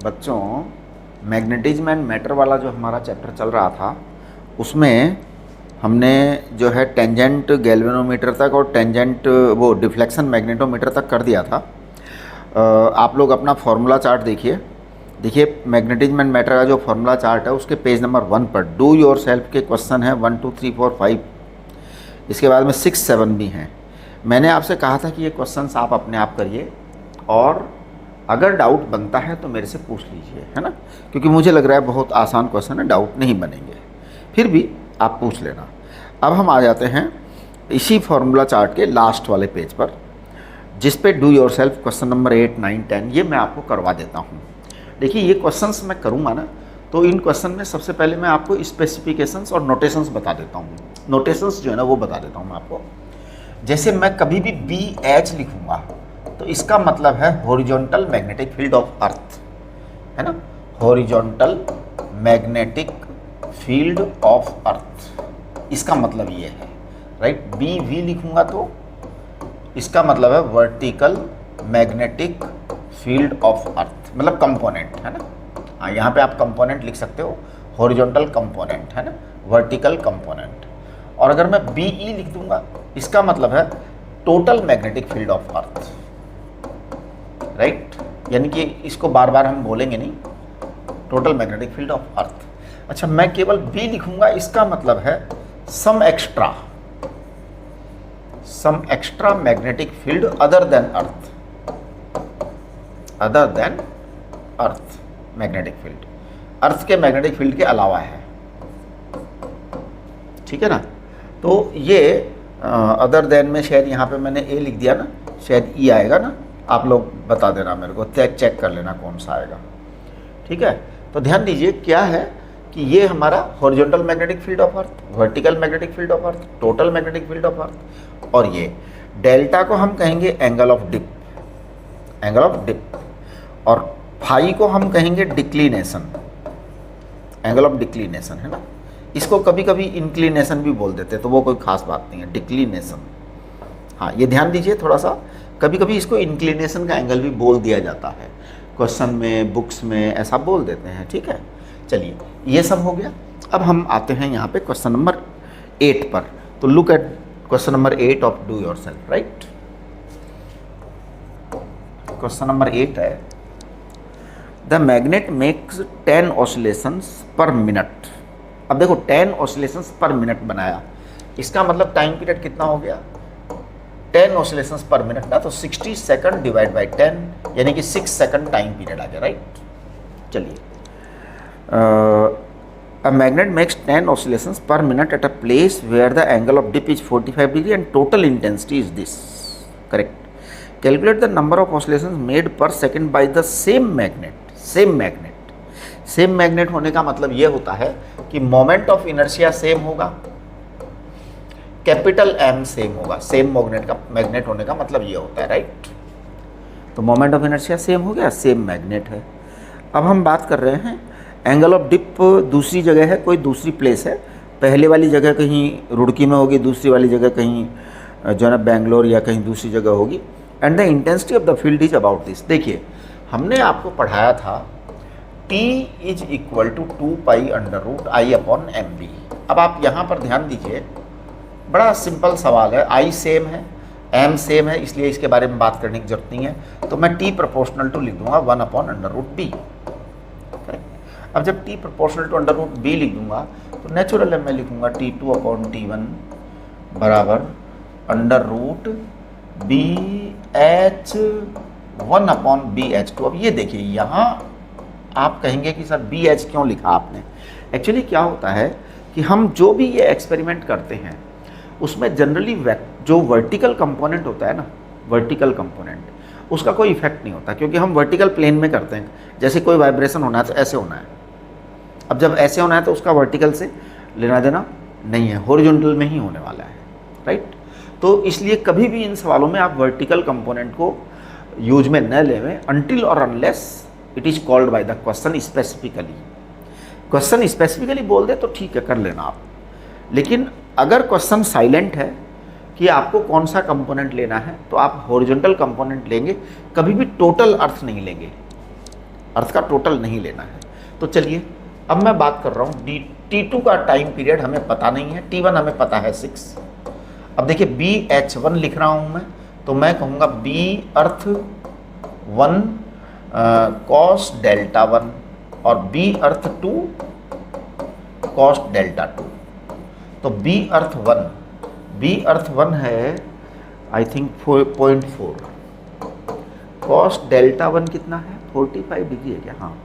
बच्चों, magnetism and matter वाला जो हमारा चैप्टर चल रहा था उसमें हमने जो है टेंजेंट गैल्वेनोमीटर तक और टेंजेंट वो डिफ्लेक्शन मैग्नेटोमीटर तक कर दिया था। आप लोग अपना फॉर्मूला चार्ट देखिए मैग्नेटिज्म एंड मैटर का जो फॉर्मूला चार्ट है उसके पेज नंबर 1 पर डू योर सेल्फ के क्वेश्चन है 1 2 3 4 5, इसके बाद में 6 7 भी हैं। मैंने आपसे कहा था कि ये क्वेश्चंस आप अपने आप करिए और अगर डाउट बनता है तो मेरे से पूछ लीजिए, है ना, क्योंकि मुझे लग रहा है बहुत आसान क्वेश्चन है, डाउट नहीं बनेंगे, फिर भी आप पूछ लेना। अब हम आ जाते हैं इसी फॉर्मूला चार्ट के लास्ट वाले पेज पर, जिस पे do your self question number 8 9 10 ये मैं आपको करवा देता हूँ। देखिए ये क्वेश्चंस मैं करूँगा ना, तो इन क्वेश्चन में सबसे पहले मैं आपको स्पेसिफिकेशंस और नोटेशंस बता देता हूँ। नोटेशंस जो है ना वो बता देता हूँ मैं आपको। जैसे मैं कभी भी BH लिखूँगा तो इसका मतलब है हॉरिजॉन्टल मैग्नेटिक फील्ड ऑफ अर्थ, है ना, हॉरिजॉन्टल मैग्नेटिक फील्ड ऑफ अर्थ, इसका मतलब ये है, राइट। BV लिखूँगा तो इसका मतलब है वर्टिकल मैग्नेटिक फील्ड ऑफ अर्थ, मतलब कंपोनेंट, है ना। हाँ, यहाँ पे आप कंपोनेंट लिख सकते हो, हॉरिजॉन्टल कंपोनेंट, है ना, वर्टिकल कंपोनेंट। और अगर मैं BE लिख दूंगा इसका मतलब है total magnetic field of earth, right. यानी कि इसको बार बार हम बोलेंगे नहीं, total magnetic field of earth. अच्छा, मैं केवल B लिखूंगा इसका मतलब है some extra magnetic field other than earth magnetic field, earth के मैग्नेटिक फील्ड के अलावा है, ठीक है ना। तो ये अदर देन में शायद यहाँ पे मैंने A लिख दिया ना, शायद E आएगा ना, आप लोग बता देना मेरे को, चेक कर लेना कौन सा आएगा, ठीक है। तो ध्यान दीजिए क्या है कि ये हमारा horizontal magnetic field of earth, vertical magnetic field of earth, total magnetic field of अर्थ, और ये डेल्टा को हम कहेंगे एंगल ऑफ डिप, और फाई को हम कहेंगे डिक्लिनेशन, एंगल ऑफ डिक्लिनेशन, है ना। इसको कभी कभी इंक्लिनेशन भी बोल देते हैं, तो वो कोई खास बात नहीं है, डिक्लिनेशन। हाँ, ये ध्यान दीजिए थोड़ा सा, कभी कभी इसको इंक्लिनेशन का एंगल भी बोल दिया जाता है, क्वेश्चन में, बुक्स में ऐसा बोल देते हैं, ठीक है। चलिए ये सब हो गया। अब हम आते हैं यहाँ पे क्वेश्चन नंबर 8 पर। तो look at question number 8 of do your self, right. Question number 8 है, the magnet makes 10 oscillations per minute. अब देखो 10 ऑसिलेशंस पर मिनट बनाया, इसका मतलब टाइम पीरियड कितना हो गया, 10 ऑसिलेशंस पर मिनट ना, तो 60 सेकंड डिवाइड बाय 10 यानी कि 6 सेकंड टाइम पीरियड आ गया, राइट। चलिए, a magnet makes 10 oscillations per minute at a place where the angle of dip is 45 degree and total intensity is this, correct. Calculate the number of oscillations made per second by the same magnet. Same magnet होने का मतलब ये होता है कि moment of inertia same होगा, capital M same होगा। Same magnet होने का मतलब ये होता है, राइट। तो मोमेंट ऑफ इनर्शिया सेम हो गया, सेम मैग्नेट है। अब हम बात कर रहे हैं एंगल ऑफ डिप दूसरी जगह है, कोई दूसरी प्लेस है, पहले वाली जगह कहीं रुड़की में होगी, दूसरी वाली जगह कहीं जो है ना बेंगलोर या कहीं दूसरी जगह होगी, and the intensity of the field is about this. देखिए हमने आपको पढ़ाया था T is equal to 2π√I/mb। अब आप यहाँ पर ध्यान दीजिए, बड़ा सिंपल सवाल है, I सेम है, M सेम है, इसलिए इसके बारे में बात करने की जरूरत नहीं है। तो मैं T प्रोपोर्शनल टू लिख दूंगा 1/√b। अब जब T प्रोपोर्शनल टू √b लिख दूंगा तो नेचुरल है, मैं लिखूंगा T2/T1 बराबर √BH 1/BH2। अब ये देखिए यहाँ आप कहेंगे कि सर BH क्यों लिखा आपने। एक्चुअली क्या होता है कि हम जो भी ये एक्सपेरिमेंट करते हैं उसमें जनरली जो वर्टिकल कंपोनेंट होता है ना, वर्टिकल कंपोनेंट, उसका कोई इफेक्ट नहीं होता, क्योंकि हम वर्टिकल प्लेन में करते हैं। जैसे कोई वाइब्रेशन होना है तो ऐसे होना है, अब जब ऐसे होना है तो उसका वर्टिकल से लेना देना नहीं है, हॉरिजॉन्टल में ही होने वाला है, राइट। तो इसलिए कभी भी इन सवालों में आप वर्टिकल कंपोनेंट को यूज में न लेवें अनटिल और unless it is called by the question specifically. Question specifically बोल दे तो ठीक है, कर लेना आप, लेकिन अगर क्वेश्चन साइलेंट है कि आपको कौन सा कंपोनेंट लेना है तो आप हॉरिजॉन्टल कंपोनेंट लेंगे, कभी भी टोटल अर्थ नहीं लेंगे, अर्थ का टोटल नहीं लेना है। तो चलिए अब मैं बात कर रहा हूँ T2 का टाइम पीरियड हमें पता नहीं है, T1 हमें पता है 6। अब देखिए BH1 लिख रहा हूँ मैं, तो मैं कहूँगा B अर्थ 1 कॉस डेल्टा 1 और B अर्थ 2 कॉस डेल्टा 2। तो B अर्थ 1 है आई थिंक 0.4, कॉस डेल्टा 1 कितना है 45 डिग्री है क्या, हाँ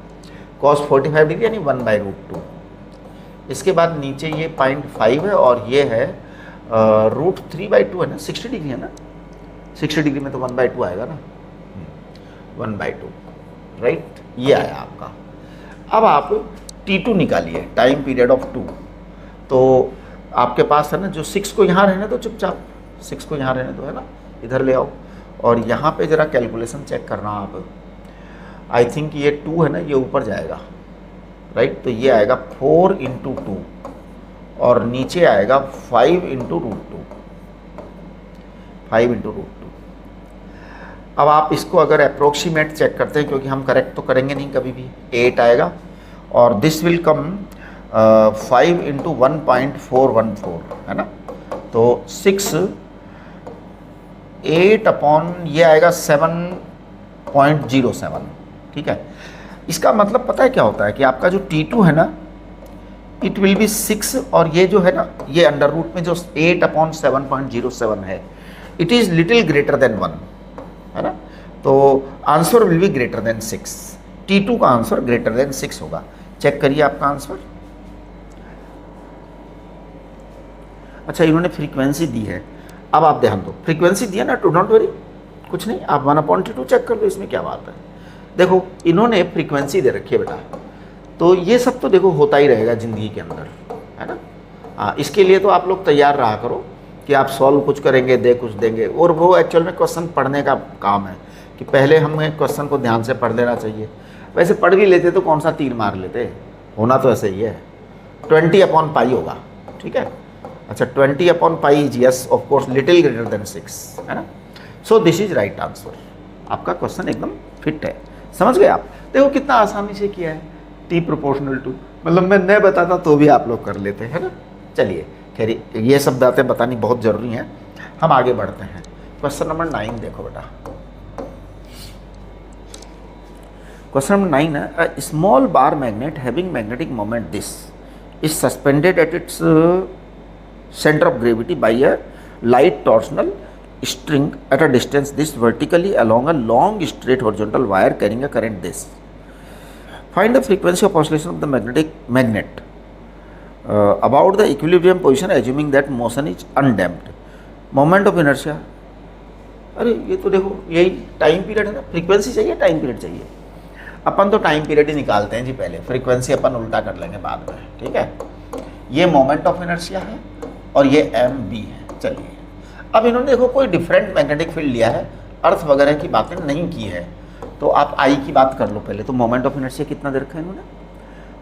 कॉस 45 डिग्री यानी 1/√2। इसके बाद नीचे ये 0.5 है और ये है √3/2 है ना, 60 डिग्री है ना, 60 डिग्री में तो 1/2 आएगा ना, 1/2 राइट, ये आया आपका। अब आप T2 निकालिए, टाइम पीरियड ऑफ 2। तो आपके पास है ना, जो 6 को यहाँ रहने दो चुपचाप, 6 को यहाँ रहने दो है ना, इधर ले आओ और यहाँ पे ज़रा कैलकुलेशन चेक करना आप। आई थिंक ये 2 है ना, ये ऊपर जाएगा राइट, तो ये आएगा 4 × 2 और नीचे आएगा 5 × √2, 5 × √2। अब आप इसको अगर अप्रोक्सीमेट चेक करते हैं, क्योंकि हम करेक्ट तो करेंगे नहीं कभी भी, 8 आएगा और दिस विल कम 5 × 1.414 है ना, तो 6 8 अपॉन ये आएगा 7.07, ठीक है। इसका मतलब पता है क्या होता है कि आपका जो T2 है ना, इट विल बी 6 और ये जो है ना, ये अंडर रूट में जो 8 अपॉन 7.07 है, it is little greater then 1 है ना, तो answer will be greater than 6। T2 का आंसर ग्रेटर देन 6 होगा। चेक करिए आपका आंसर। अच्छा, इन्होंने फ्रीक्वेंसी दी है, अब आप ध्यान दो, फ्रीक्वेंसी दिया ना, टू डोंट वरी, कुछ नहीं, आप 1/T2 चेक कर लो, इसमें क्या बात है। देखो इन्होंने फ्रीक्वेंसी दे रखी है बेटा, तो ये सब तो देखो होता ही रहेगा ज़िंदगी के अंदर है ना। हाँ, इसके लिए तो आप लोग तैयार रहा करो कि आप सॉल्व कुछ करेंगे, दे कुछ देंगे, और वो एक्चुअल में क्वेश्चन पढ़ने का काम है कि पहले हमें क्वेश्चन को ध्यान से पढ़ लेना चाहिए। वैसे पढ़ भी लेते तो कौन सा तीर मार लेते, होना तो ऐसे ही है, 20/π होगा, ठीक है। अच्छा, 20/π is yes of course little greater than 6 है ना, so this is right answer. आपका क्वेश्चन एकदम फिट है, समझ गए आप। देखो कितना आसानी से किया है, T प्रोपोर्शनल टू, मतलब मैं नहीं बताता तो भी आप लोग कर लेते हैं ना। चलिए खैर, ये सब बातें बतानी बहुत ज़रूरी हैं, हम आगे बढ़ते हैं। क्वेश्चन नंबर 9 देखो बेटा, क्वेश्चन नंबर 9 है, a small bar magnet having magnetic moment this is suspended at its center of gravity by a light torsional string at a distance this vertically along a long straight horizontal wire carrying a current this. Find the frequency of oscillation of the magnet about the equilibrium position assuming that motion is undamped. Moment of inertia, अरे ये तो देखो यही time period है ना, frequency चाहिए time period चाहिए, अपन तो टाइम पीरियड ही निकालते हैं जी पहले, फ्रीक्वेंसी अपन उल्टा कर लेंगे बाद में, ठीक है। ये मोमेंट ऑफ इनर्शिया है और ये mb है। चलिए अब इन्होंने देखो कोई डिफरेंट मैग्नेटिक फील्ड लिया है, अर्थ वगैरह की बातें नहीं की है, तो आप आई की बात कर लो पहले। तो मोमेंट ऑफ इनर्शिया कितना दे रखा है इन्होंने,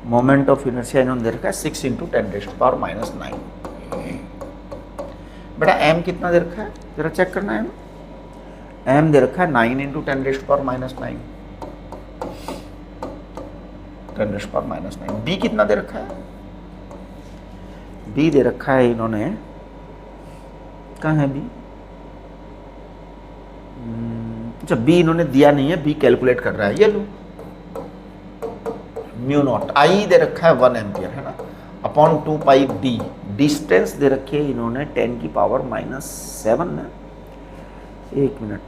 मोमेंट ऑफ इनर्शिया इन्होंने दे रखा है 6 × 10⁻⁹। बेटा m कितना दे रखा है, जरा चेक करना है। m दे रखा है 9 × 10⁻⁹, 10⁻⁹। b कितना दे रखा है, बी दे रखा है इन्होंने, कहाँ है बी, अच्छा बी इन्होंने दिया नहीं है, बी कैलकुलेट कर रहा है, ये लो μ0। आई दे रखा है 1 एम्पियर है ना, अपॉन 2π डी, डिस्टेंस दे रखी है इन्होंने 10⁻⁷ ना, एक मिनट,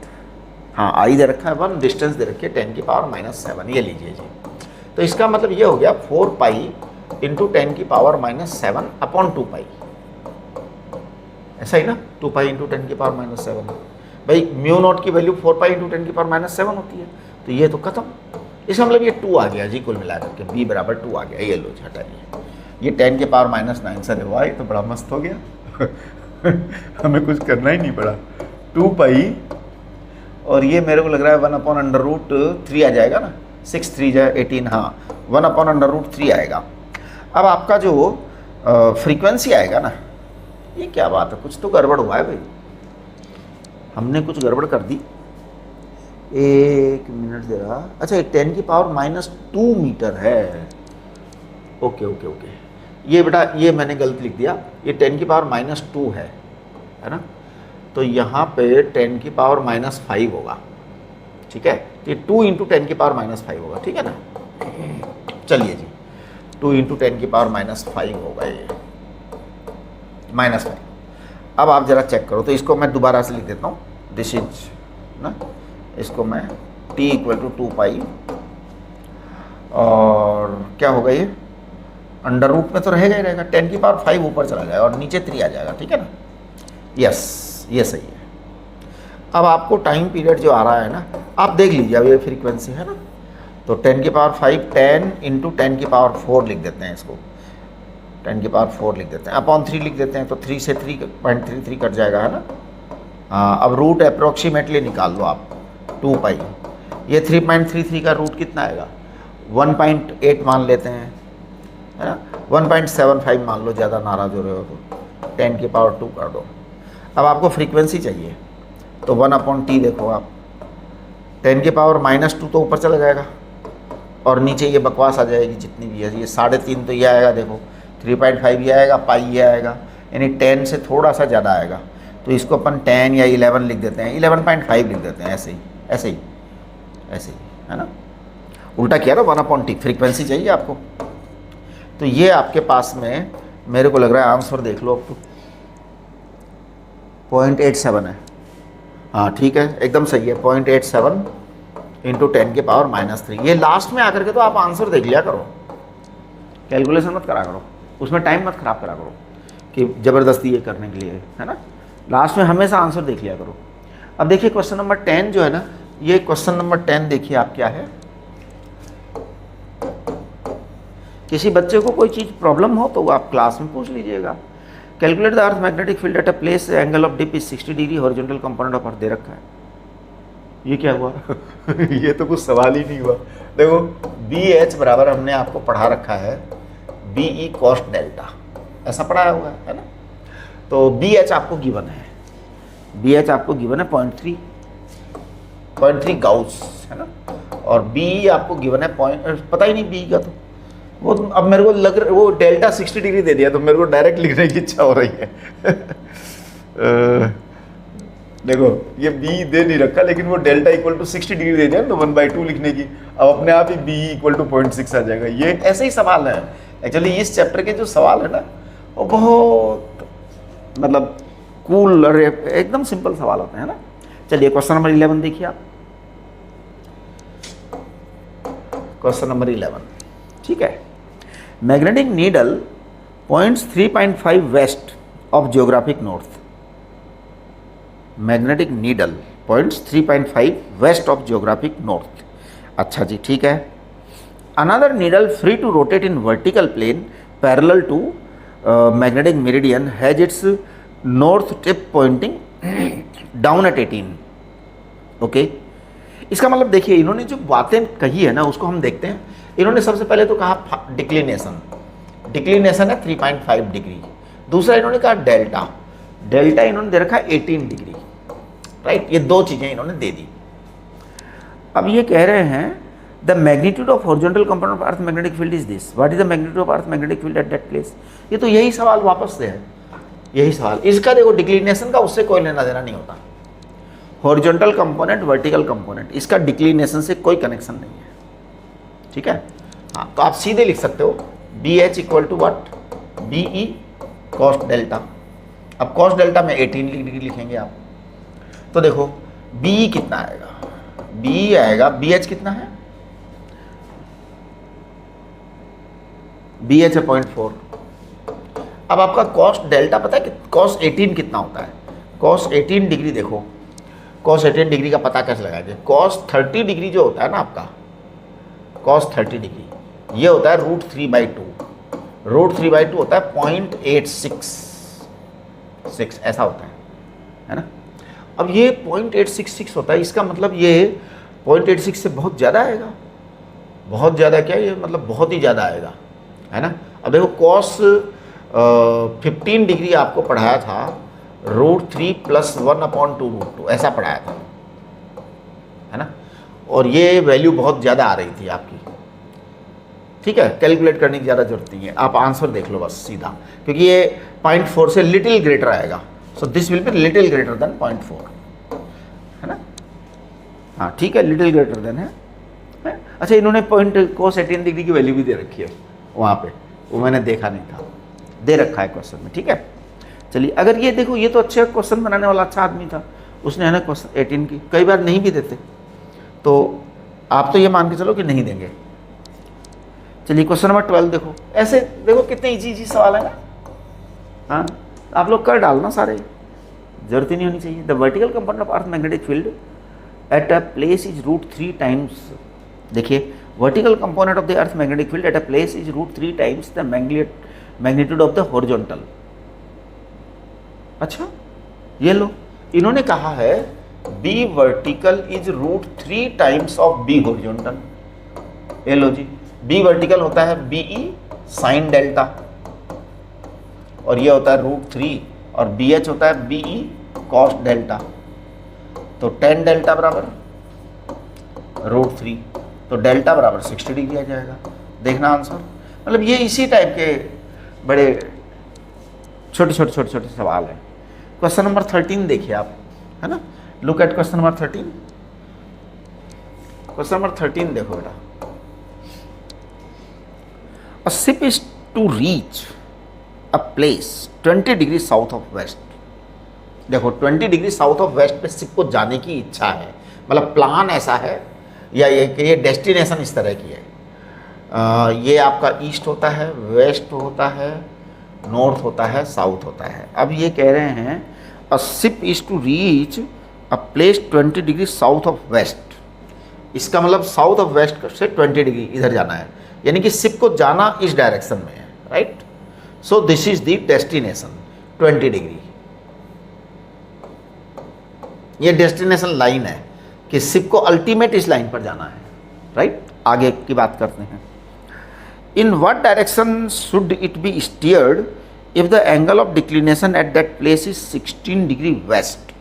हाँ आई दे रखा है 1, डिस्टेंस दे रखी है 10⁻⁷, ये लीजिए जी। तो इसका मतलब ये हो गया 4π × 10⁻⁷ अपॉन 2π, ऐसा ही ना, 2π × 10⁻⁷। भाई μ0 की वैल्यू 4π × 10⁻⁷ होती है, तो ये तो खत्म, इसका मतलब ये 2 आ गया जी कुल मिलाकर के, b बराबर 2 आ गया। ये लो हटाइए, ये 10⁻⁹ से देखो ये तो बड़ा मस्त हो गया हमें कुछ करना ही नहीं पड़ा, 2π और ये मेरे को लग रहा है 1/√3 आ जाएगा ना, 6 3 जाए 18, हाँ 1/√3 आएगा। अब आपका जो फ्रीक्वेंसी आएगा ना, ये क्या बात है, कुछ तो गड़बड़ हुआ है भाई, हमने कुछ गड़बड़ कर दी। 1 मिनट दे रहा, अच्छा 10⁻⁻² मीटर है। ओके ओके ओके, ये बेटा ये मैंने गलत लिख दिया, ये 10⁻² है ना, तो यहाँ पे 10⁻5 होगा, ठीक है, तो ये 2 × 10⁻5 होगा, ठीक है ना। चलिए जी, 2 × 10⁻5 होगा ये -5। अब आप जरा चेक करो, तो इसको मैं दोबारा से लिख देता हूँ, दिस इज ना, इसको मैं t = 2π, और क्या होगा ये अंडर रूट में तो रहेगा ही रहेगा, 10⁻5 ऊपर चला जाएगा और नीचे 3 आ जाएगा, ठीक है ना। यस, ये सही है। अब आपको टाइम पीरियड जो आ रहा है ना, आप देख लीजिए, अब ये फ्रीक्वेंसी है ना, तो 10⁻5 10 × 10⁻4 लिख देते हैं इसको, 10⁻4 लिख देते हैं, अपॉन 3 लिख देते हैं, तो 3 से 3.33 कट जाएगा, है ना। हाँ, अब रूट अप्रोक्सीमेटली निकाल लो आप, 2π, ये 3.33 का रूट कितना आएगा, 1.8 मान लेते हैं, है ना, 1.75 मान लो, ज़्यादा नाराज़ हो रहे हो तो 10⁻2 कर दो। अब आपको फ्रीक्वेंसी चाहिए, तो 1/t देखो आप, 10⁻2 तो ऊपर चला जाएगा और नीचे ये बकवास आ जाएगी जितनी भी है, ये 3.5 तो ये आएगा, देखो 3.5 ये आएगा, पाई ये आएगा, यानी 10 से थोड़ा सा ज़्यादा आएगा, तो इसको अपन 10 या 11 लिख देते हैं, 11.5 लिख देते हैं, ऐसे ही ऐसे ही ऐसे ही, है ना, उल्टा किया ना, 1/t फ्रीक्वेंसी चाहिए आपको। तो ये आपके पास में मेरे को लग रहा है आंसर देख लो, अब तो 0.87 है, हाँ ठीक है, एकदम सही है, 0.87 × 10⁻³ ये लास्ट में आकर के तो आप आंसर देख लिया करो, कैलकुलेशन मत करा करो, उसमें टाइम मत खराब करा करो कि ज़बरदस्ती ये करने के लिए, है ना, लास्ट में हमेशा आंसर देख लिया करो। अब देखिए क्वेश्चन नंबर 10 जो है ना, ये क्वेश्चन नंबर 10 देखिए आप क्या है, किसी बच्चे को कोई चीज़ प्रॉब्लम हो तो वो आप क्लास में पूछ लीजिएगा। Calculate the earth magnetic field at a place, angle of dip is 60 degree, horizontal component of earth दे रखा है। ये क्या हुआ ये तो कुछ सवाल ही नहीं हुआ। देखो BH बराबर हमने आपको पढ़ा रखा है BE cos डेल्टा, ऐसा पढ़ाया हुआ है ना, तो BH आपको गिवन है, BH आपको गिवन है 0.3 गाउस, है ना, और BE आपको गिवन है पता ही नहीं BE का, तो वो अब मेरे को लग रहा, वो डेल्टा 60 डिग्री दे दिया, तो मेरे को डायरेक्ट लिखने की इच्छा हो रही है देखो ये बी दे नहीं रखा, लेकिन वो डेल्टा = 60 डिग्री दे दिया, तो 1/2 लिखने की, अब अपने आप ही BE = 0.6 आ जाएगा। ये ऐसे ही सवाल है एक्चुअली, इस चैप्टर के जो सवाल है ना, वो बहुत मतलब कूल और एकदम सिंपल सवाल होते हैं ना। चलिए क्वेश्चन नंबर 11 देखिए आप, क्वेश्चन नंबर 11, ठीक है। Magnetic needle points 3.5 west of geographic north, magnetic needle points 3.5 west of geographic north, अच्छा जी ठीक है। Another needle free to rotate in vertical plane parallel to magnetic meridian has its north tip pointing down at 18, okay. इसका मतलब देखिए, इन्होंने जो बातें कही है ना, उसको हम देखते हैं। इन्होंने सबसे पहले तो कहा डिक्लिनेशन, डिक्लिनेशन है 3.5 डिग्री, दूसरा इन्होंने कहा डेल्टा, डेल्टा इन्होंने दे रखा है 18 डिग्री, राइट, ये दो चीज़ें इन्होंने दे दी। अब ये कह रहे हैं the magnitude of horizontal component of earth magnetic field is this, what is the magnitude of earth magnetic field at that place. ये तो यही सवाल वापस से है, यही सवाल, इसका देखो डिक्लिनेशन का उससे कोई लेना देना नहीं होता, हॉरिजॉन्टल कंपोनेंट वर्टिकल कंपोनेंट, इसका डिक्लिनेशन से कोई कनेक्शन नहीं है, ठीक है। हाँ, तो आप सीधे लिख सकते हो BH = what, BE cos delta. अब cos डेल्टा में 18 डिग्री लिखेंगे आप, तो देखो BE कितना आएगा, BE आएगा, BH कितना है, BH है 0.4। अब आपका cos डेल्टा पता है कि cos 18 कितना होता है, cos 18 डिग्री, देखो cos 18 डिग्री का पता कैसे लगाएंगे, cos 30 डिग्री जो होता है ना आपका, cos 30 डिग्री ये होता है √3/2, √3/2 होता है 0.866, ऐसा होता है ना। अब ये 0.866 होता है, इसका मतलब ये 0.86 से बहुत ज़्यादा आएगा, बहुत ज़्यादा क्या, ये मतलब बहुत ही ज़्यादा आएगा, है ना। अब देखो cos 15 डिग्री आपको पढ़ाया था √3 + 1/2 √2, ऐसा पढ़ाया था, है ना, और ये वैल्यू बहुत ज़्यादा आ रही थी आपकी, ठीक है, कैलकुलेट करने की ज़्यादा जरूरत नहीं है, आप आंसर देख लो बस सीधा, क्योंकि ये 0.4 से लिटिल ग्रेटर आएगा, so this will be little greater then 0.4, है ना, हाँ ठीक है, लिटिल ग्रेटर देन है। अच्छा, इन्होंने cos 18 डिग्री की वैल्यू भी दे रखी है वहाँ पे, वो मैंने देखा नहीं था, दे रखा है क्वेश्चन में, ठीक है। चलिए, अगर ये देखो, ये तो अच्छा क्वेश्चन बनाने वाला अच्छा आदमी था, उसने है ना क्वेश्चन 18 की, कई बार नहीं भी देते, तो आप तो ये मान के चलो कि नहीं देंगे। चलिए क्वेश्चन नंबर 12 देखो, ऐसे देखो कितने इजी सवाल है ना, हाँ आप लोग कर डालना सारे, जरूरत ही नहीं होनी चाहिए। The vertical component of earth magnetic field at a place is √3 times, देखिए vertical component of the earth magnetic field at a place is √3 times the magnitude of the horizontal. अच्छा, ये लो, इन्होंने कहा है B vertical is √3 times of B horizontal. ये लो जी, B vertical होता है बीई साइन डेल्टा, और ये होता है √3, और बी एच होता है बीई कॉस डेल्टा, तो tan डेल्टा बराबर √3, तो डेल्टा बराबर 60 डिग्री आ जाएगा। देखना आंसर, मतलब ये इसी टाइप के बड़े छोटे छोटे सवाल हैं। क्वेश्चन नंबर 13 देखिए आप, है ना, look at question number 13। Question number 13 देखो बेटा, a ship is to reach a place 20 degree south of west. देखो 20 डिग्री साउथ ऑफ वेस्ट पे शिप को जाने की इच्छा है, मतलब प्लान ऐसा है, या ये डेस्टिनेशन इस तरह की है, ये आपका ईस्ट होता है, वेस्ट होता है, नॉर्थ होता है, साउथ होता है। अब ये कह रहे हैं a ship is to reach a place 20 degree south of west, इसका मतलब साउथ ऑफ वेस्ट से 20 डिग्री इधर जाना है, यानी कि शिप को जाना इस डायरेक्शन में है, right. So this is the destination 20 degree, ये डेस्टिनेशन लाइन है कि शिप को अल्टीमेट इस लाइन पर जाना है, राइट। आगे की बात करते हैं, in what direction should it be steered if the angle of declination at that place is 16 degree west.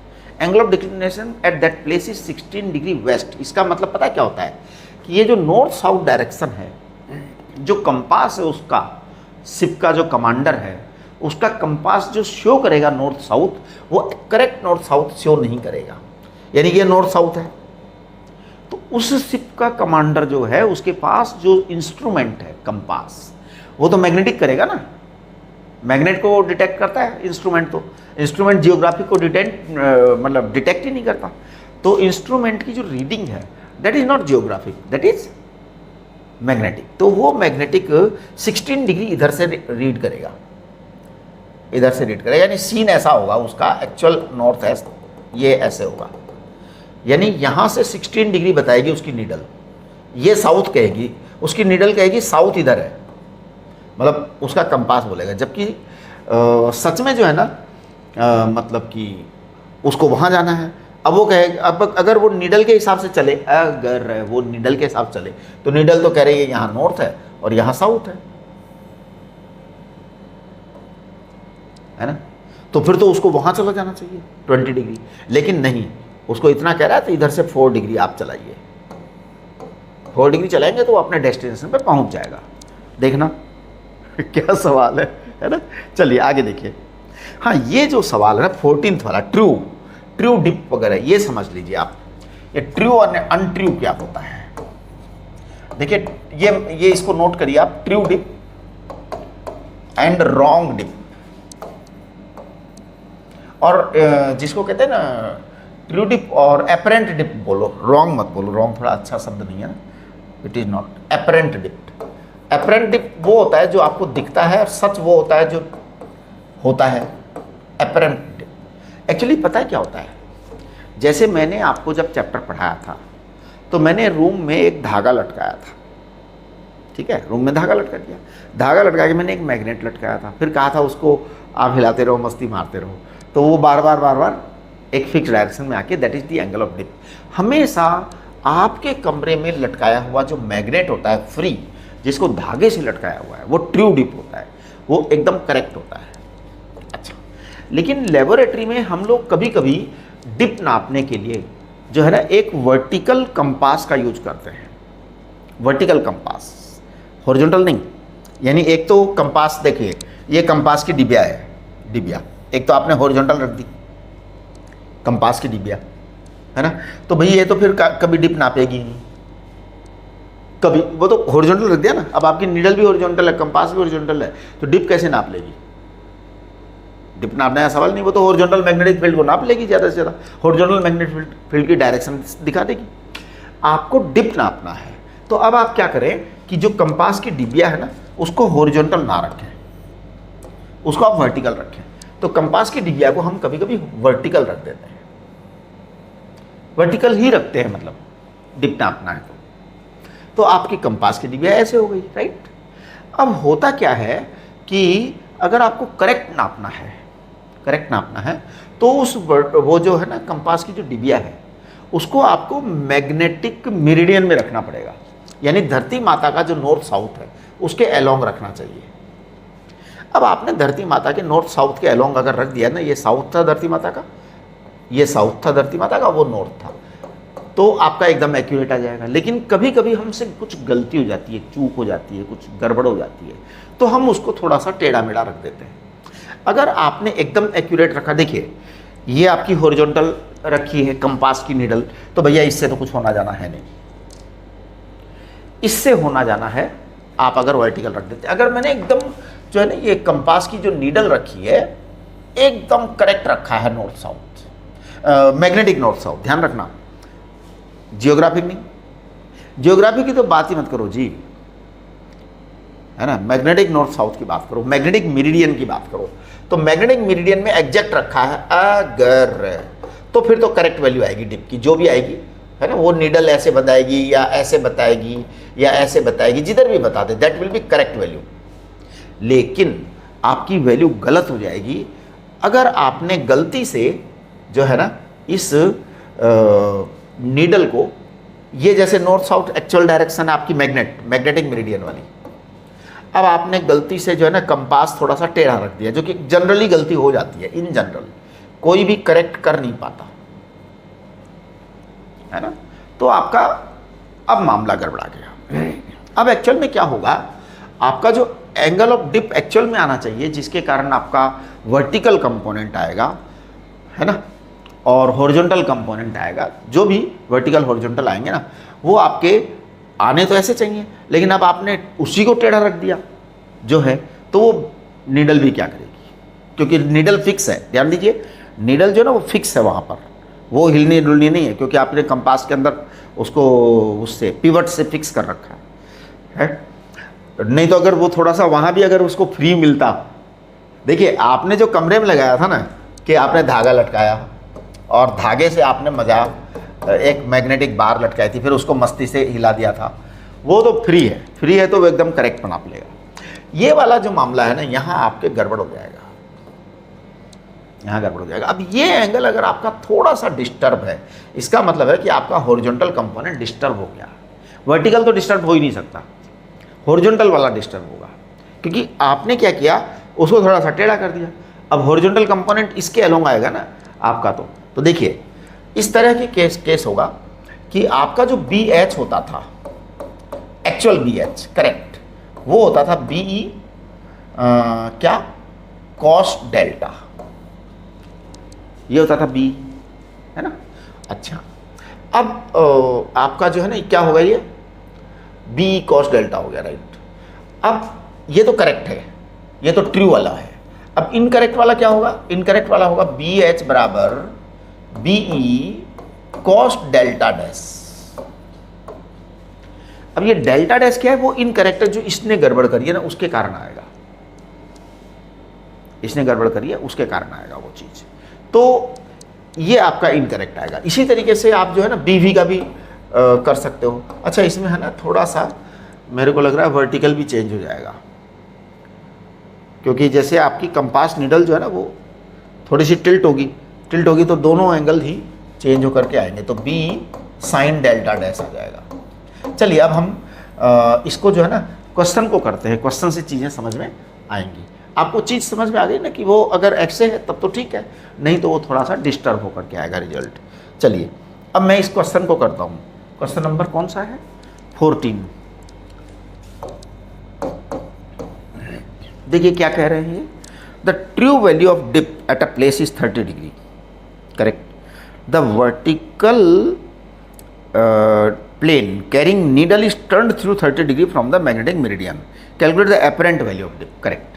Angle of declination at that place is 16 degree west, इसका मतलब पता है क्या होता है कि ये जो नॉर्थ साउथ डायरेक्शन है, जो कंपास है उसका, शिप का जो कमांडर है उसका कंपास जो शो करेगा नॉर्थ साउथ, वो करेक्ट नॉर्थ साउथ शो नहीं करेगा, यानी कि ये नॉर्थ साउथ है, तो उस शिप का कमांडर जो है उसके पास जो इंस्ट्रूमेंट है कंपास, वो तो मैग्नेटिक करेगा ना, मैग्नेट को डिटेक्ट करता है इंस्ट्रूमेंट, तो इंस्ट्रूमेंट जियोग्राफी को डिटेक्ट ही नहीं करता, तो इंस्ट्रूमेंट की जो रीडिंग है that is not geographic, that is magnetic, तो वो मैग्नेटिक 16 डिग्री इधर से रीड करेगा, इधर से रीड करेगा, यानी सीन ऐसा होगा उसका, एक्चुअल नॉर्थ है ये ऐसे होगा, यानी यहाँ से 16 डिग्री बताएगी उसकी नीडल, ये साउथ कहेगी, उसकी नीडल कहेगी साउथ इधर है, मतलब उसका कंपास बोलेगा, जबकि सच में जो है ना मतलब कि उसको वहाँ जाना है। अब वो कहेगा, अब अगर वो नीडल के हिसाब से चले, अगर वो नीडल के हिसाब से चले तो नीडल तो कह रही है यहाँ नॉर्थ है और यहाँ साउथ है ना, तो फिर तो उसको वहाँ चला जाना चाहिए 20 डिग्री, लेकिन नहीं, उसको इतना कह रहा है तो इधर से 4 डिग्री आप चलाइए, 4 डिग्री चलाएंगे तो वो अपने डेस्टिनेशन पे पहुँच जाएगा। देखना क्या सवाल है ना। चलिए आगे देखिए, हाँ ये जो सवाल है ना 14th वाला, ट्रू डिप वगैरह, ये समझ लीजिए आप, ये ट्रू और अनट्रू क्या होता है। देखिए ये इसको नोट करिए आप, true dip and wrong dip, और जिसको कहते हैं ना ट्रू डिप और एपरेंट डिप बोलो, रॉन्ग मत बोलो, रॉन्ग थोड़ा अच्छा शब्द नहीं है ना, it is not apparent dip. Apparent dip वो होता है जो आपको दिखता है, और सच वो होता है जो होता है एपरेंट डिप। एक्चुअली पता है क्या होता है, जैसे मैंने आपको जब चैप्टर पढ़ाया था तो मैंने रूम में एक धागा लटकाया था, ठीक है, रूम में धागा लटका दिया, धागा लटका के मैंने एक मैग्नेट लटकाया था, फिर कहा था उसको आप हिलाते रहो, मस्ती मारते रहो, तो वो बार बार एक फिक्स डायरेक्शन में आके, that is the angle of dip. हमेशा आपके कमरे में लटकाया हुआ जो मैग्नेट होता है फ्री, जिसको धागे से लटकाया हुआ है, वो ट्रू डिप होता है, वो एकदम करेक्ट होता है। अच्छा, लेकिन लेबोरेटरी में हम लोग कभी कभी डिप नापने के लिए जो है ना एक वर्टिकल कंपास का यूज करते हैं, वर्टिकल कंपास, हॉरिजॉन्टल नहीं। यानी एक तो कंपास देखिए, ये कंपास की डिबिया है, डिबिया एक तो आपने हॉरिजॉन्टल रख दी कंपास की डिबिया, है ना, तो भाई ये तो फिर कभी डिप नापेगी नहीं, कभी, वो तो हॉरिजॉन्टल रख दिया ना। अब आपकी नीडल भी हॉरिजॉन्टल है, कंपास भी हॉरिजॉन्टल है, तो डिप कैसे नाप लेगी? डिप नापने का सवाल नहीं, वो तो हॉरिजॉन्टल मैग्नेटिक फील्ड को नाप लेगी ज़्यादा से ज़्यादा, हॉरिजॉन्टल मैग्नेटिक फील्ड की डायरेक्शन दिखा देगी। आपको डिप नापना है, तो अब आप क्या करें कि जो कंपास की डिबिया है ना उसको हॉरिजॉन्टल ना रखें, उसको आप वर्टिकल रखें। तो कंपास की डिबिया को हम कभी कभी वर्टिकल रख देते हैं, वर्टिकल ही रखते हैं, मतलब डिप नापना है तो आपकी कंपास की डिबिया ऐसे हो गई, राइट। अब होता क्या है कि अगर आपको करेक्ट नापना है, करेक्ट नापना है, तो उस वो जो है ना कंपास की जो डिबिया है उसको आपको मैग्नेटिक मेरिडियन में रखना पड़ेगा, यानी धरती माता का जो नॉर्थ साउथ है उसके अलोंग रखना चाहिए। अब आपने धरती माता के नॉर्थ साउथ के अलोंग अगर रख दिया ना, ये साउथ था धरती माता का, ये साउथ था धरती माता का, वो नॉर्थ था, तो आपका एकदम एक्यूरेट आ जाएगा। लेकिन कभी कभी हमसे कुछ गलती हो जाती है, चूक हो जाती है, कुछ गड़बड़ हो जाती है, तो हम उसको थोड़ा सा टेढ़ा मेढ़ा रख देते हैं। अगर आपने एकदम एक्यूरेट रखा, देखिए ये आपकी हॉरिजॉन्टल रखी है कंपास की नीडल, तो भैया इससे तो कुछ होना जाना है नहीं, इससे होना जाना है आप अगर वर्टिकल रख देते। अगर मैंने एकदम जो है ना ये कंपास की जो नीडल रखी है एकदम करेक्ट रखा है north south, magnetic north south, ध्यान रखना, जियोग्राफिक नहीं, जियोग्राफी की तो बात ही मत करो जी, है ना, मैग्नेटिक नॉर्थ साउथ की बात करो, मैग्नेटिक मेरिडियन की बात करो। तो मैग्नेटिक मेरिडियन में एग्जैक्ट रखा है अगर, तो फिर तो करेक्ट वैल्यू आएगी डिप की, जो भी आएगी, है ना, वो नीडल ऐसे बताएगी या ऐसे बताएगी या ऐसे बताएगी, जिधर भी बता दे that will be correct value. लेकिन आपकी वैल्यू गलत हो जाएगी अगर आपने गलती से जो है ना इस नीडल को, ये जैसे नॉर्थ साउथ एक्चुअल डायरेक्शन है आपकी मैग्नेटिक मेरिडियन वाली, अब आपने गलती से जो है ना कंपास थोड़ा सा टेढ़ा रख दिया, जो कि जनरली गलती हो जाती है, इन जनरल कोई भी करेक्ट कर नहीं पाता, है ना, तो आपका अब मामला गड़बड़ा गया। अब एक्चुअल में क्या होगा, आपका जो एंगल ऑफ डिप एक्चुअल में आना चाहिए, जिसके कारण आपका वर्टिकल कंपोनेंट आएगा, है ना, और हॉरिजॉन्टल कंपोनेंट आएगा, जो भी वर्टिकल हॉरिजॉन्टल आएंगे ना वो आपके आने तो ऐसे चाहिए, लेकिन अब आपने उसी को टेढ़ा रख दिया जो है, तो वो नीडल भी क्या करेगी, क्योंकि नीडल फिक्स है, ध्यान दीजिए, नीडल जो है ना वो फिक्स है वहाँ पर, वो हिलनी डुलनी नहीं है, क्योंकि आपने कंपास के अंदर उसको उससे पिवट से फिक्स कर रखा है। नहीं तो अगर वो थोड़ा सा वहाँ भी अगर उसको फ्री मिलता, देखिए आपने जो कमरे में लगाया था ना कि आपने धागा लटकाया और धागे से आपने मजा एक मैग्नेटिक बार लटकाई थी, फिर उसको मस्ती से हिला दिया था, वो तो फ्री है, फ्री है तो वो एकदम करेक्ट नाप लेगा। ये वाला जो मामला है ना, यहाँ आपके गड़बड़ हो जाएगा, यहाँ गड़बड़ हो जाएगा। अब ये एंगल अगर आपका थोड़ा सा डिस्टर्ब है, इसका मतलब है कि आपका हॉरिजॉन्टल कंपोनेंट डिस्टर्ब हो गया। वर्टिकल तो डिस्टर्ब हो ही नहीं सकता, हॉरिजॉन्टल वाला डिस्टर्ब होगा, क्योंकि आपने क्या किया, उसको थोड़ा सा टेढ़ा कर दिया। अब हॉरिजॉन्टल कंपोनेंट इसके अलोंग आएगा ना आपका, तो देखिए इस तरह की केस होगा कि आपका जो बी एच होता था, एक्चुअल बी एच करेक्ट, वो होता था बी ई क्या कॉस डेल्टा, ये होता था बी, है ना। अच्छा, अब आपका जो है ना क्या होगा, ये बी कॉस डेल्टा हो गया, राइट। अब ये तो करेक्ट है, ये तो ट्रू वाला है। अब इनकरेक्ट वाला क्या होगा, इनकरेक्ट वाला होगा बी एच बराबर B E cos delta dash. अब ये डेल्टा डैश क्या है, वो इनकरेक्ट है, जो इसने गड़बड़ करी है ना उसके कारण आएगा, इसने गड़बड़ करी है उसके कारण आएगा वो चीज, तो ये आपका इनकरेक्ट आएगा। इसी तरीके से आप जो है ना बीवी का भी कर सकते हो। अच्छा, इसमें है ना थोड़ा सा मेरे को लग रहा है वर्टिकल भी चेंज हो जाएगा, क्योंकि जैसे आपकी कंपास नीडल जो है ना वो थोड़ी सी टिल्ट होगी तो दोनों एंगल ही चेंज होकर के आएंगे, तो बी साइन डेल्टा डैश आ जाएगा। चलिए अब हम इसको जो है ना क्वेश्चन को करते हैं, क्वेश्चन से चीज़ें समझ में आएंगी। आपको चीज़ समझ में आ गई ना कि वो अगर ऐसे है तब तो ठीक है, नहीं तो वो थोड़ा सा डिस्टर्ब होकर के आएगा रिजल्ट। चलिए अब मैं इस क्वेश्चन को करता हूँ। क्वेश्चन नंबर कौन सा है? 14। देखिए क्या कह रहे हैं, the true value of dip at a place is 30 degree, correct. The vertical plane carrying needle is turned through 30 degree from the magnetic meridian, calculate the apparent value of dip, correct.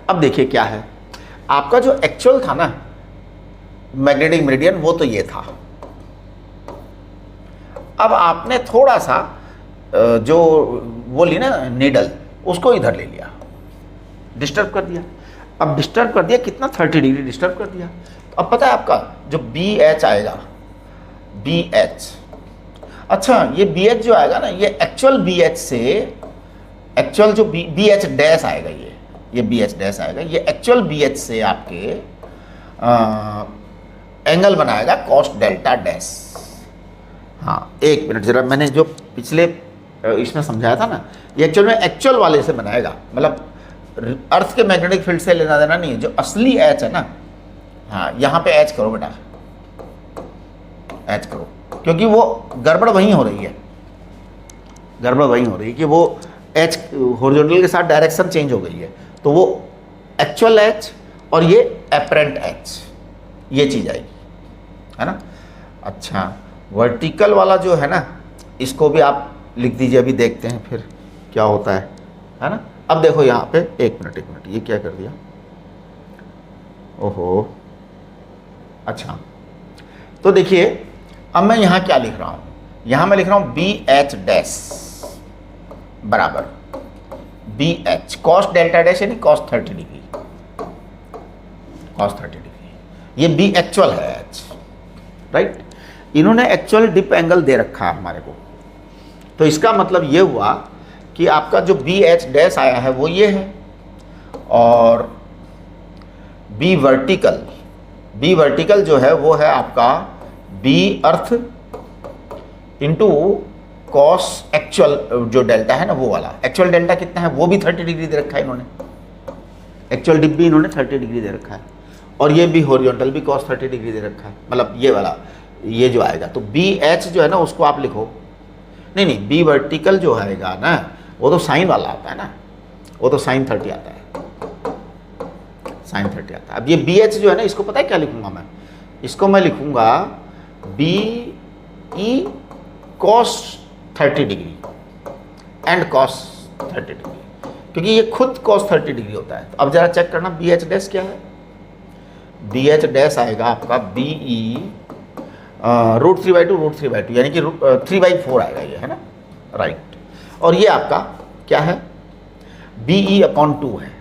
अब देखिए क्या है, आपका जो actual था ना magnetic meridian, वो तो ये था। अब आपने थोड़ा सा जो वो ली ना नीडल, उसको इधर ले लिया, डिस्टर्ब कर दिया। अब डिस्टर्ब कर दिया कितना? 30 डिग्री डिस्टर्ब कर दिया। तो अब पता है आपका जो बी एच आएगा, बी एच, अच्छा ये बी एच जो आएगा ना, ये एक्चुअल बी एच से, एक्चुअल जो बी एच डैश आएगा, ये बी एच डैश आएगा, ये एक्चुअल बी एच से आपके एंगल बनाएगा कॉस डेल्टा डैश। हाँ एक मिनट जरा, मैंने जो पिछले इसमें समझाया था ना, ये एक्चुअल में एक्चुअल वाले से बनाएगा, मतलब अर्थ के मैग्नेटिक फील्ड से लेना देना नहीं है, जो असली एच है ना, हाँ यहाँ पे एच करो बेटा, एच करो, क्योंकि वो गड़बड़ वहीं हो रही है, गड़बड़ वहीं हो रही है कि वो एच हॉरिजॉन्टल के साथ डायरेक्शन चेंज हो गई है, तो वो एक्चुअल एच और ये एपरेंट एच, ये चीज़ आएगी, है ना। अच्छा वर्टिकल वाला जो है ना, इसको भी आप लिख दीजिए, अभी देखते हैं फिर क्या होता है ना। अब देखो यहाँ पे, एक मिनट, ये क्या कर दिया, ओहो, अच्छा तो देखिए अब मैं यहाँ क्या लिख रहा हूँ, यहाँ मैं लिख रहा हूँ बी एच डैश बराबर B H cos delta dash, यानी कॉस 30 डिग्री, कॉस 30 डिग्री, ये बी एक्चुअल है एच, राइट। इन्होंने एक्चुअल डिप एंगल दे रखा है हमारे को, तो इसका मतलब ये हुआ कि आपका जो बी एच डैश आया है वो ये है, और बी वर्टिकल जो है वो है आपका B earth into cos actual जो डेल्टा है ना, वो वाला एक्चुअल डेल्टा कितना है, वो भी 30 डिग्री दे रखा है इन्होंने, एक्चुअल डिप भी इन्होंने 30 डिग्री दे रखा है, और ये भी हॉरिजॉन्टल भी कॉस 30 डिग्री दे रखा है, मतलब ये वाला, ये जो आएगा, तो बी एच जो है ना उसको आप लिखो, नहीं बी वर्टिकल जो आएगा ना वो तो साइन वाला आता है ना, वो तो साइन 30 आता है, साइन 30 आता है। अब ये बी एच जो है ना, इसको पता है क्या लिखूंगा मैं, इसको मैं लिखूंगा B E cos 30 degree and cos 30 degree, क्योंकि ये खुद कॉस 30 डिग्री होता है। तो अब जरा चेक करना बी एच डैश क्या है, बी एच डैश आएगा आपका बी ई √3/2 यानी कि 3/4 आएगा ये, है ना, राइट। और ये आपका क्या है, बी ई अपॉन 2 है,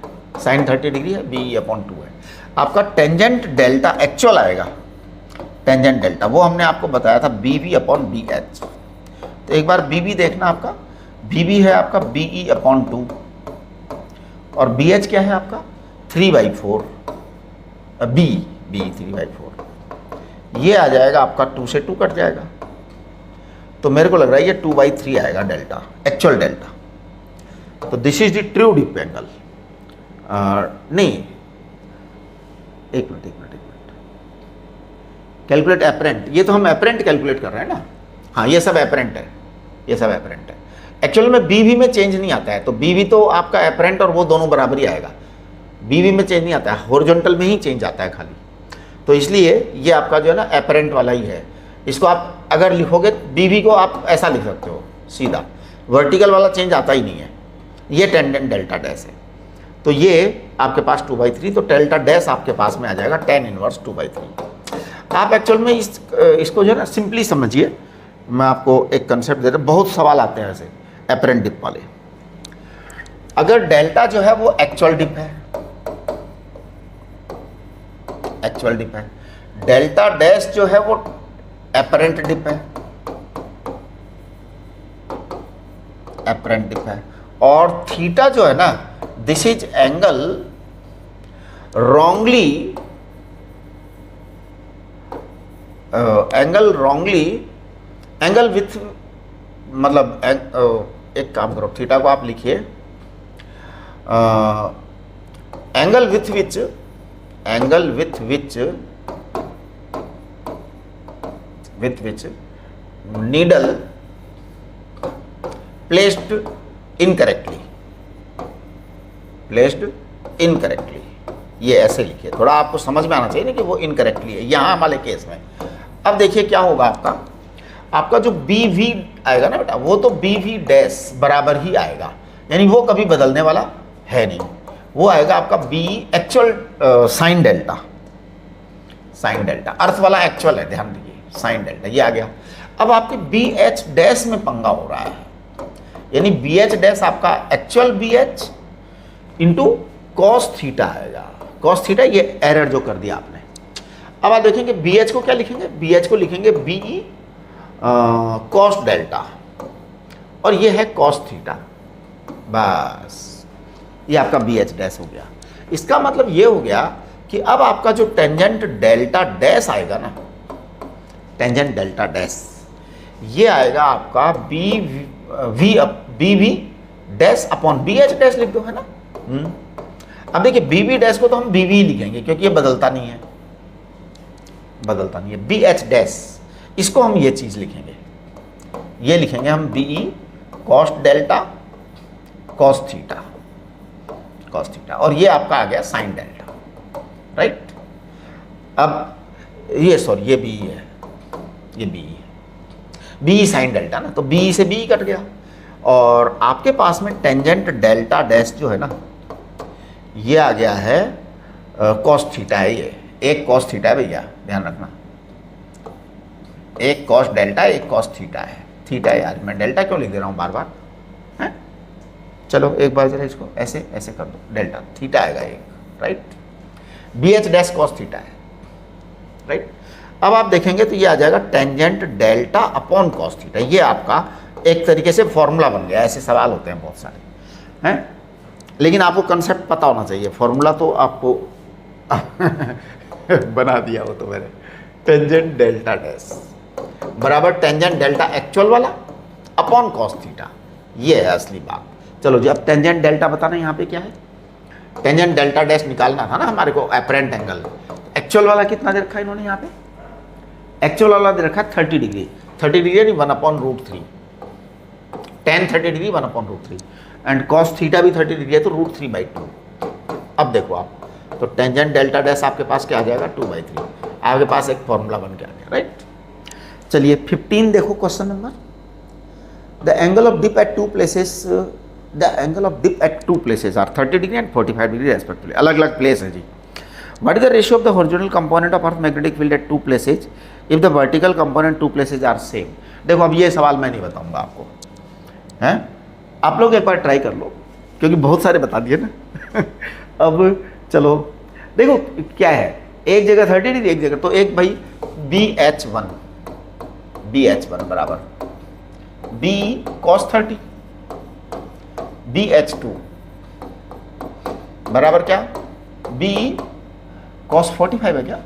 साइन 30 डिग्री है, बी ई अपॉन 2 है। आपका टेंजेंट डेल्टा एक्चुअल आएगा, टेंजेंट डेल्टा वो हमने आपको बताया था B V upon B H. तो एक बार बी बी देखना, आपका बी बी है आपका बी ई अपॉन 2, और बी एच क्या है आपका 3/4, बी 3/4, ये आ जाएगा आपका 2 से 2 कट जाएगा, तो मेरे को लग रहा है ये 2/3 आएगा डेल्टा, एक्चुअल डेल्टा। तो this is the true dip angle, नहीं एक मिनट, कैलकुलेट एपरेंट, ये तो हम एपरेंट कैलकुलेट कर रहे हैं ना, हाँ ये सब एपरेंट है, ये सब एपरेंट है। एक्चुअल में बी वी में चेंज नहीं आता है, तो बी वी तो आपका एपरेंट और वो दोनों बराबर ही आएगा, बी वी में चेंज नहीं आता है, हॉरिजॉन्टल में ही चेंज आता है खाली, तो इसलिए ये आपका जो है ना एपरेंट वाला ही है। इसको आप अगर लिखोगे बी वी को आप ऐसा लिख सकते हो सीधा, वर्टिकल वाला चेंज आता ही नहीं है, ये टेंजेंट डेल्टा डैश है, तो ये आपके पास 2/3, तो डेल्टा डैश आपके पास में आ जाएगा tan इनवर्स 2/3। आप एक्चुअल में इसको जो है ना सिंपली समझिए, मैं आपको एक कंसेप्ट दे रहा हूँ, बहुत सवाल आते हैं ऐसे एपरेंट डिप वाले। अगर डेल्टा जो है वो एक्चुअल डिप है, एक्चुअल डिप है, डेल्टा डैश जो है वो एपरेंट डिप है, एपरेंट डिप है, और थीटा जो है ना this is angle wrongly, angle with, मतलब एक काम करो, थीटा को आप लिखिए angle with which, needle placed incorrectly, placed incorrectly, ये ऐसे लिखिए, थोड़ा आपको समझ में आना चाहिए ना कि वो इनकरेक्टली है यहाँ वाले केस में। अब देखिए क्या होगा, आपका जो बी वी आएगा ना बेटा, वो तो बी वी डैश बराबर ही आएगा, यानी वो कभी बदलने वाला है नहीं, वो आएगा आपका B actual sine delta, sine delta earth वाला एक्चुअल है, ध्यान दीजिए साइन डेल्टा ये आ गया। अब आपके बी एच डैश में पंगा हो रहा है, यानी बी एच डैश आपका actual B H into cos theta आएगा, कॉस थीटा, ये एरर जो कर दिया आपने। अब आप देखेंगे बी एच को क्या लिखेंगे, बी एच को लिखेंगे बी ई कॉस डेल्टा, और ये है कॉस थीटा, बस ये आपका बी एच डैश हो गया। इसका मतलब ये हो गया कि अब आपका जो टेंजेंट डेल्टा डैश आएगा ना, टेंजेंट डेल्टा डैश, ये आएगा आपका B V dash upon B H dash लिख दो, है ना। अब देखिए बी वी डैश को तो हम बी वी लिखेंगे क्योंकि ये बदलता नहीं है, बदलता नहीं है। बी एच डैश, इसको हम ये चीज लिखेंगे, ये लिखेंगे हम B E cos delta cos theta, cos theta, और ये आपका आ गया साइन डेल्टा, राइट। अब ये सॉरी ये बी है, ये बी है, बी साइन डेल्टा ना, तो बी से बी कट गया, और आपके पास में टेंजेंट डेल्टा डैश जो है ना, ये आ गया है कॉस थीटा है, ये एक कॉस थीटा है भैया, ध्यान रखना, एक कॉस डेल्टा एक कॉस थीटा है, थीटा है यार, मैं डेल्टा क्यों लिख दे रहा हूँ बार बार, है। चलो एक बार जरा इसको ऐसे ऐसे कर दो, डेल्टा थीटा आएगा एक, right. B H dash cos theta है, राइट। अब आप देखेंगे तो ये आ जाएगा tangent delta upon cos theta, ये आपका एक तरीके से फॉर्मूला बन गया। ऐसे सवाल होते हैं बहुत सारे, हैं, लेकिन आपको कंसेप्ट पता होना चाहिए। फॉर्मूला तो आपको बना दिया वो तो मैंने, टेंजेंट डेल्टा डैश बराबर टेंजेंट डेल्टा एक्चुअल वाला अपॉन कॉस थीटा, ये है असली बात। चलो जी, अब टेंजेंट डेल्टा बताना यहाँ पे क्या है, टेंजेंट डेल्टा डैश निकालना था ना हमारे को, एपरेंट एंगल। एक्चुअल वाला कितना दे रखा है इन्होंने यहाँ पे, एक्चुअल वाला दे रखा है 30 डिग्री, 30 डिग्री यानी 1/√3, tan 30 degree 1/√3, and cos theta भी 30 डिग्री है तो √3/2। अब देखो आप, तो टेंजेंट डेल्टा डैश आपके पास क्या आ जाएगा, 2/3, आपके पास एक फॉर्मूला बन के आ गया, राइट। चलिए 15 देखो question number, the angle of dip at two places, the angle of dip at two places are 30 degree and 45 degree respectively, अलग अलग प्लेस है जी। What is the ratio of the horizontal component of earth magnetic field at two places if the vertical component two places are same. देखो अब ये सवाल मैं नहीं बताऊंगा आपको, हैं, आप लोग एक बार ट्राई कर लो क्योंकि बहुत सारे बता दिए ना। अब चलो देखो क्या है, एक जगह 30 डिग्री, एक जगह, तो एक भाई BH1 बराबर B cos 30, BH2 बराबर क्या, B cos 45 है क्या,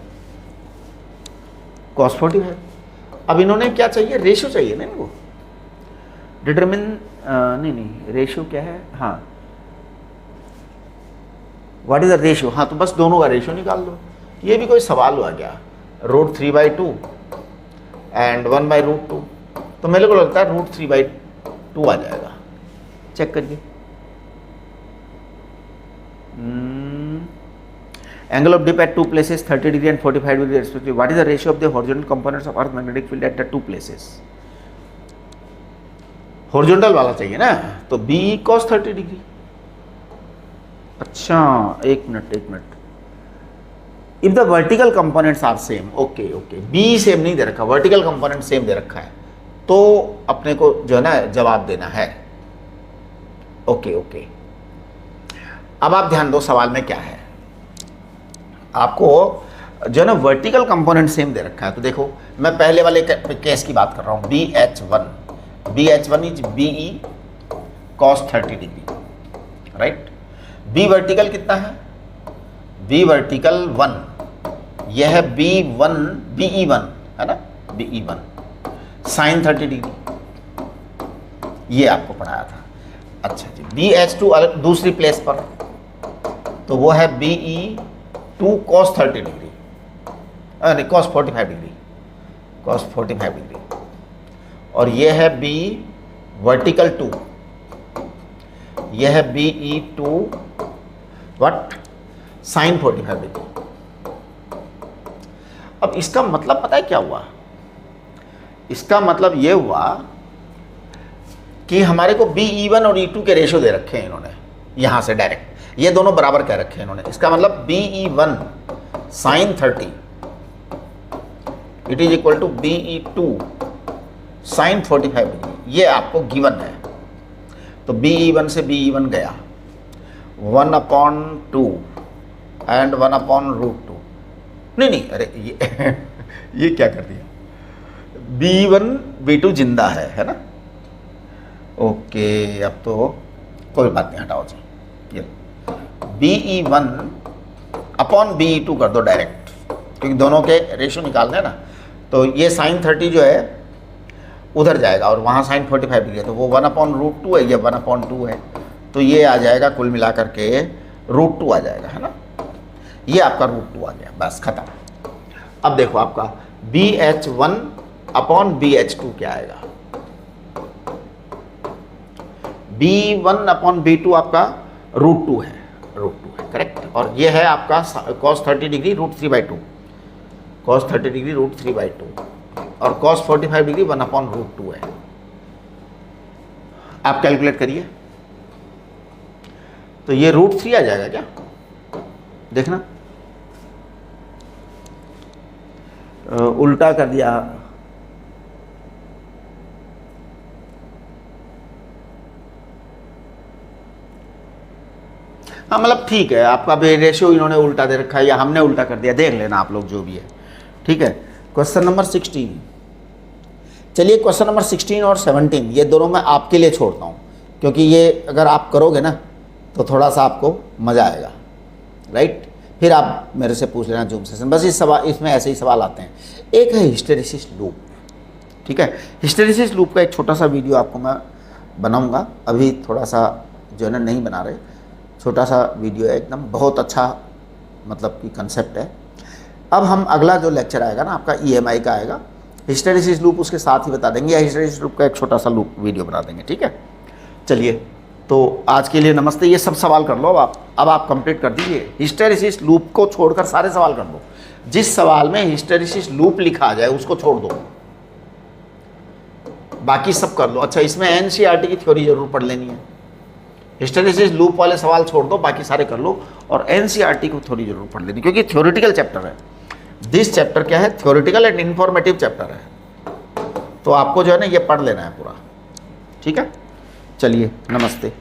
cos 45। अब इन्होंने क्या चाहिए, रेशियो चाहिए ना इनको, डिटरमिन नहीं रेशियो क्या है, हाँ व्हाट इज द रेशियो, हाँ तो बस दोनों का रेशियो निकाल दो। ये भी कोई सवाल हुआ क्या, √3/2 एंड 1/√2, तो मेरे को लगता है √3/2 आ जाएगा, चेक करिए। Angle of dip at two places 30 degree and 45 degree respectively, what is the ratio of the horizontal components of earth magnetic field at the two places. Horizontal वाला चाहिए ना, तो B cos 30 डिग्री। अच्छा एक मिनट, if the vertical components are same, okay okay, B same नहीं दे रखा, वर्टिकल कंपोनेंट सेम दे रखा है, तो अपने को जो है ना जवाब देना है, ओके ओके। अब आप ध्यान दो सवाल में क्या है, आपको जो है ना वर्टिकल कंपोनेंट सेम दे रखा है, तो देखो मैं पहले वाले केस की बात कर रहा हूँ, BH1 is BE cos 30 degree, right. B vertical कितना है, B वर्टिकल 1, यह है BE1 है ना, BE1 sin 30 डिग्री, ये आपको पढ़ाया था। अच्छा जी, BH2 अलग दूसरी प्लेस पर, तो वो है BE2 cos 30 डिग्री, नहीं cos 45 डिग्री, cos 45 डिग्री, और ये है B वर्टिकल 2, ये है BE2 व्हाट साइन 45 डिग्री। अब इसका मतलब पता है क्या हुआ? इसका मतलब ये हुआ कि हमारे को BE1 और E2 के रेशियो दे रखे हैं इन्होंने, यहां से डायरेक्ट ये दोनों बराबर कह रखे हैं इन्होंने। इसका मतलब BE1 sine 30 it is equal to BE2 sine 45 degree, ये आपको गिवन है। तो BE1 से BE1 गया 1/2 एंड 1/√2, नहीं अरे ये क्या कर दिया, BE1 B2 जिंदा है ना। ओके, अब तो कोई बात नहीं, हटाओ जी। ये BE1 अपॉन BE2 कर दो डायरेक्ट, क्योंकि दोनों के रेशियो निकालने हैं ना। तो ये साइन 30 जो है उधर जाएगा और वहाँ साइन 45 डिग्री है, तो वो 1/√2 है, ये 1/2 है, तो ये आ जाएगा कुल मिलाकर के √2 आ जाएगा, है ना। ये आपका √2 आ गया, बस खत्म। अब देखो आपका BH1 अपॉन BH2 क्या आएगा, B1 अपॉन B2 आपका √2 है, करेक्ट। और ये है आपका cos 30 डिग्री √3/2, cos 30 डिग्री √3/2 और cos 45 डिग्री 1/√2 है। आप कैलकुलेट करिए, तो ये √3 आ जाएगा क्या, देखना उल्टा कर दिया। हाँ मतलब ठीक है, आपका भी रेशियो इन्होंने उल्टा दे रखा है या हमने उल्टा कर दिया, देख लेना आप लोग जो भी है, ठीक है। क्वेश्चन नंबर 16, चलिए क्वेश्चन नंबर 16 और 17 ये दोनों मैं आपके लिए छोड़ता हूँ, क्योंकि ये अगर आप करोगे ना तो थोड़ा सा आपको मज़ा आएगा, राइट। फिर आप मेरे से पूछ लेना जूम सेशन, बस इसमें ऐसे ही सवाल आते हैं। एक है हिस्टेरिसिस लूप, ठीक है। हिस्टेरिसिस लूप का एक छोटा सा वीडियो आपको मैं बनाऊंगा, अभी थोड़ा सा जो है ना नहीं बना रहे, छोटा सा वीडियो है, एकदम बहुत अच्छा मतलब कि कंसेप्ट है। अब हम अगला जो लेक्चर आएगा ना आपका EMI का आएगा, हिस्टेरिसिस लूप उसके साथ ही बता देंगे, या हिस्टेरिसिस लूप का एक छोटा सा लूप वीडियो बना देंगे, ठीक है। चलिए तो आज के लिए नमस्ते। ये सब सवाल कर लो अब आप कंप्लीट कर दीजिए। हिस्टेरिसिस लूप को छोड़कर सारे सवाल कर दो, जिस सवाल में हिस्टेरिसिस लूप लिखा आ जाए उसको छोड़ दो, बाकी सब कर लो। अच्छा, इसमें NCERT की थ्योरी जरूर पढ़ लेनी है, हिस्टेरिसिस लूप वाले सवाल छोड़ दो, बाकी सारे कर लो, और NCERT को थ्योरी जरूर पढ़ लेनी, क्योंकि थ्योरेटिकल चैप्टर है। दिस चैप्टर क्या है, थ्योरेटिकल एंड इन्फॉर्मेटिव चैप्टर है, तो आपको जो है ना ये पढ़ लेना है पूरा, ठीक है। चलिए नमस्ते।